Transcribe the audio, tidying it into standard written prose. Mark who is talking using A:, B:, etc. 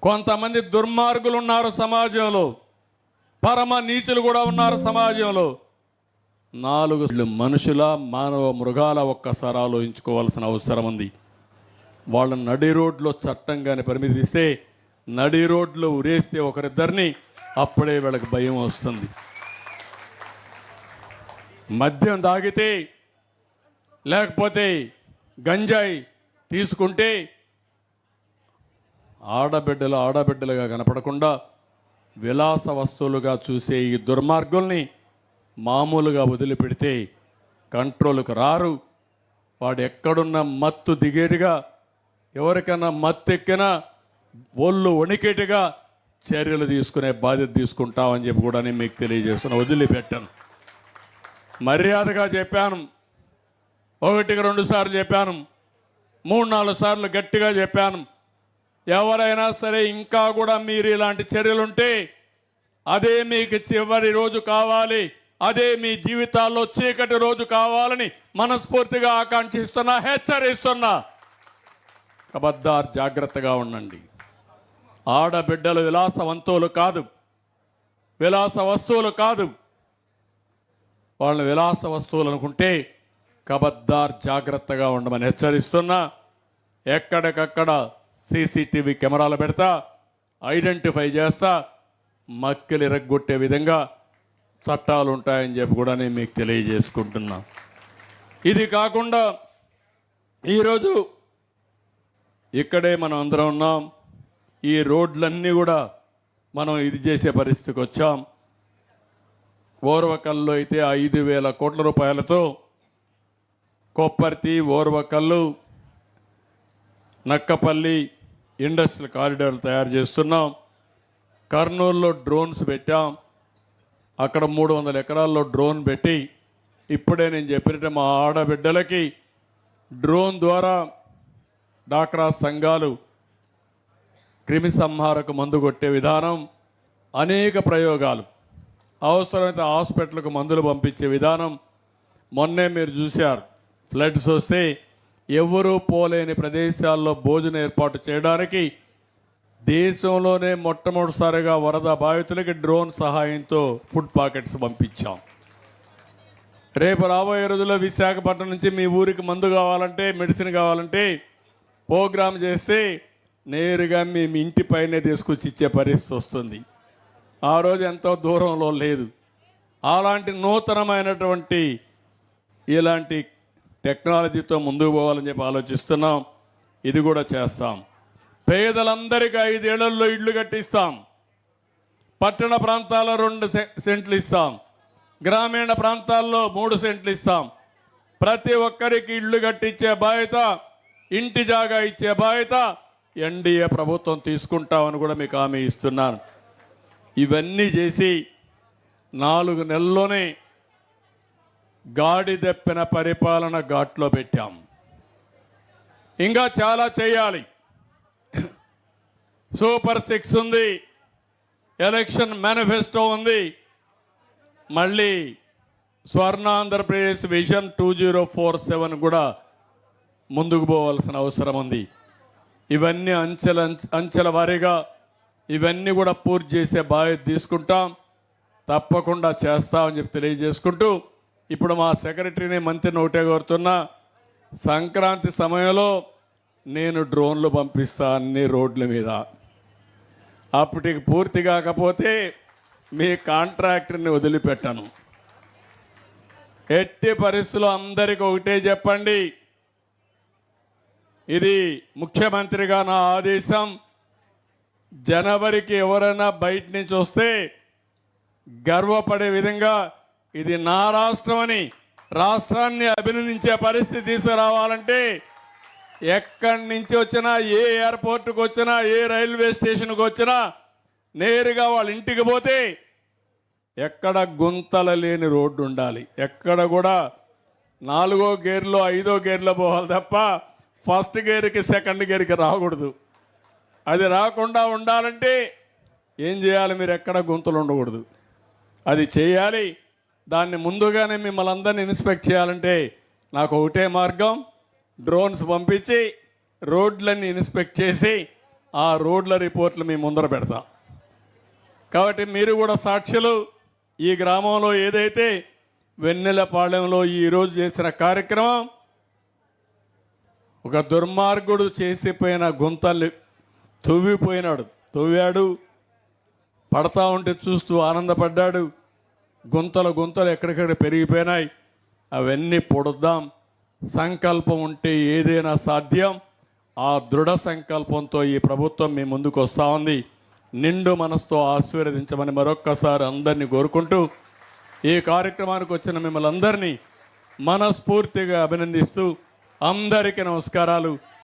A: కొంతమంది దుర్మార్గులు ఉన్నారు సమాజంలో, పరమ నీచులు కూడా ఉన్నారు సమాజంలో. 4 మనుషుల మానవ మృగాల ఒక్కసారి ఆలోచించుకోవాల్సిన అవసరం ఉంది. వాళ్ళ నడి రోడ్లో చట్టంగానే పరిమితి ఇస్తే, నడి రోడ్లో ఉరేస్తే ఒకరిద్దరిని, అప్పుడే వీళ్ళకి భయం వస్తుంది. మద్యం తాగితే లేకపోతే గంజాయి తీసుకుంటే ఆడబిడ్డలుగా కనపడకుండా విలాస వస్తువులుగా చూసే ఈ దుర్మార్గుల్ని మామూలుగా వదిలిపెడితే కంట్రోల్కి రారు. వాడు ఎక్కడున్న మత్తు దిగేటిగా, ఎవరికైనా మత్తు ఎక్కినా ఒళ్ళు వణికేటిగా చర్యలు తీసుకునే బాధ్యత తీసుకుంటామని చెప్పి కూడా నేను మీకు తెలియజేస్తున్నా. వదిలిపెట్టాను. మర్యాదగా చెప్పాను. 1-2 సార్లు చెప్పాను, 3-4 సార్లు గట్టిగా చెప్పాను. ఎవరైనా సరే ఇంకా కూడా మీరు ఇలాంటి చర్యలుంటే అదే మీకు చివరి రోజు కావాలి, అదే మీ జీవితాల్లో చీకటి రోజు కావాలని మనస్ఫూర్తిగా ఆకాంక్షిస్తున్నా, హెచ్చరిస్తున్నా. కబద్దార్, జాగ్రత్తగా ఉండండి. ఆడబిడ్డలు విలాసవంతులు కాదు, విలాస వస్తువులు కాదు. వాళ్ళని విలాస వస్తువులు అనుకుంటే కబద్దార్, జాగ్రత్తగా ఉండమని హెచ్చరిస్తున్నా. ఎక్కడికక్కడ సీసీటీవీ కెమెరాలు పెడతా, ఐడెంటిఫై చేస్తా, మక్కిలు ఇరగ్గొట్టే విధంగా చట్టాలు ఉంటాయని చెప్పి కూడా నేను మీకు తెలియజేసుకుంటున్నా. ఇది కాకుండా ఈరోజు ఇక్కడే మనం అందరం ఉన్నాం. ఈ రోడ్లన్నీ కూడా మనం ఇది చేసే పరిస్థితికి వచ్చాం. ఓర్వకల్లో అయితే 5,000 కోట్ల రూపాయలతో కొప్పర్తి, ఓర్వకల్లు, నక్కపల్లి ఇండస్ట్రియల్ కారిడార్లు తయారు చేస్తున్నాం. కర్నూలులో డ్రోన్స్ పెట్టాం. అక్కడ 300 ఎకరాల్లో డ్రోన్ పెట్టి ఇప్పుడే నేను చెప్పినట్టు మా ఆడబిడ్డలకి డ్రోన్ ద్వారా డాక్రా సంఘాలు క్రిమి సంహారకు మందు కొట్టే విధానం, అనేక ప్రయోగాలు, అవసరమైతే హాస్పిటల్కు మందులు పంపించే విధానం. మొన్నే మీరు చూశారు, ఫ్లడ్స్ వస్తే ఎవరూ పోలేని ప్రదేశాల్లో భోజనం ఏర్పాటు చేయడానికి దేశంలోనే మొట్టమొదటిసారిగా వరద బాధితులకి డ్రోన్ సహాయంతో ఫుడ్ ప్యాకెట్స్ పంపించాం. రేపు రాబోయే రోజుల్లో విశాఖపట్నం నుంచి మీ ఊరికి మందు కావాలంటే, మెడిసిన్ కావాలంటే ప్రోగ్రామ్ చేస్తే నేరుగా మీ ఇంటి పైనే తీసుకొచ్చి ఇచ్చే పరిస్థితి వస్తుంది. ఆ రోజు ఎంతో దూరంలో లేదు. అలాంటి నూతనమైనటువంటి ఇలాంటి టెక్నాలజీతో ముందుకు పోవాలని చెప్పి ఆలోచిస్తున్నాం. ఇది కూడా చేస్తాం. పేదలందరికీ 5 ఏళ్లలో ఇళ్ళు కట్టిస్తాం. పట్టణ ప్రాంతాల్లో 2 సెంట్లు ఇస్తాం. గ్రామీణ ప్రాంతాల్లో 3 సెంట్లు ఇస్తాం. ప్రతి ఒక్కరికి ఇళ్ళు కట్టించే బాధ్యత, ఇంటి జాగా ఇచ్చే బాధ్యత ఎన్డీఏ ప్రభుత్వం తీసుకుంటామని కూడా మీకు హామీ ఇస్తున్నాను. ఇవన్నీ చేసి 4 నెలల్లోనే గాడిదెప్పిన పరిపాలన ఘాట్లో పెట్టాం. ఇంకా చాలా చేయాలి. సూపర్ 6 ఉంది, ఎలక్షన్ మేనిఫెస్టో ఉంది, మళ్ళీ స్వర్ణ ఆంధ్రప్రదేశ్ విజన్ 2047 కూడా ముందుకు పోవాల్సిన అవసరం ఉంది. ఇవన్నీ అంచెల వారీగా ఇవన్నీ కూడా పూర్తి చేసే బాధ్యత తీసుకుంటాం. తప్పకుండా చేస్తామని చెప్పి తెలియజేసుకుంటూ, ఇప్పుడు మా సెక్రటరీని, మంత్రిని ఒకటే కోరుతున్నా, సంక్రాంతి సమయంలో నేను డ్రోన్లు పంపిస్తా అన్ని రోడ్ల మీద. అప్పటికి పూర్తి కాకపోతే మీ కాంట్రాక్టర్ని వదిలిపెట్టాను. ఎట్టి పరిస్థితుల్లో అందరికీ ఒకటే చెప్పండి, ఇది ముఖ్యమంత్రిగా నా ఆదేశం. జనవరికి ఎవరైనా బయట నుంచి వస్తే గర్వపడే విధంగా ఇది నా రాష్ట్రం అని రాష్ట్రాన్ని అభినందించే పరిస్థితి తీసుకురావాలంటే ఎక్కడి నుంచి వచ్చినా, ఏ ఎయిర్పోర్ట్కి వచ్చినా, ఏ రైల్వే స్టేషన్కి వచ్చినా నేరుగా వాళ్ళ ఇంటికి పోతే ఎక్కడ గుంతలు లేని రోడ్డు ఉండాలి. ఎక్కడ కూడా 4వ గేర్లో 5వ గేర్లో పోవాలి తప్ప ఫస్ట్ గేర్కి సెకండ్ గేర్కి రాకూడదు. అది రాకుండా ఉండాలంటే ఏం చేయాలి? మీరు ఎక్కడ గుంతలు ఉండకూడదు. అది చేయాలి. దాన్ని ముందుగానే మిమ్మల్ని అందరినీ ఇన్స్పెక్ట్ చేయాలంటే నాకు ఒకటే మార్గం, డ్రోన్స్ పంపించి రోడ్లన్నీ ఇన్స్పెక్ట్ చేసి ఆ రోడ్ల రిపోర్ట్లు మీ ముందర పెడతాం. కాబట్టి మీరు కూడా సాక్షులు. ఈ గ్రామంలో ఏదైతే వెన్నెలపాలెంలో ఈరోజు చేసిన కార్యక్రమం, ఒక దుర్మార్గుడు చేసిపోయిన గుంతలు తవ్వాడు, పడతా ఉంటే చూస్తూ ఆనందపడ్డాడు. గుంతలు ఎక్కడికక్కడ పెరిగిపోయినాయి, అవన్నీ పొడుద్దాం. సంకల్పం ఉంటే ఏదైనా సాధ్యం. ఆ దృఢ సంకల్పంతో ఈ ప్రభుత్వం మీ ముందుకు వస్తూ ఉంది. నిండు మనసుతో ఆశీర్వదించమని మరొక్కసారి అందరినీ కోరుకుంటూ, ఈ కార్యక్రమానికి వచ్చిన మిమ్మల్ని అందరినీ మనస్ఫూర్తిగా అభినందిస్తూ అందరికీ నమస్కారాలు.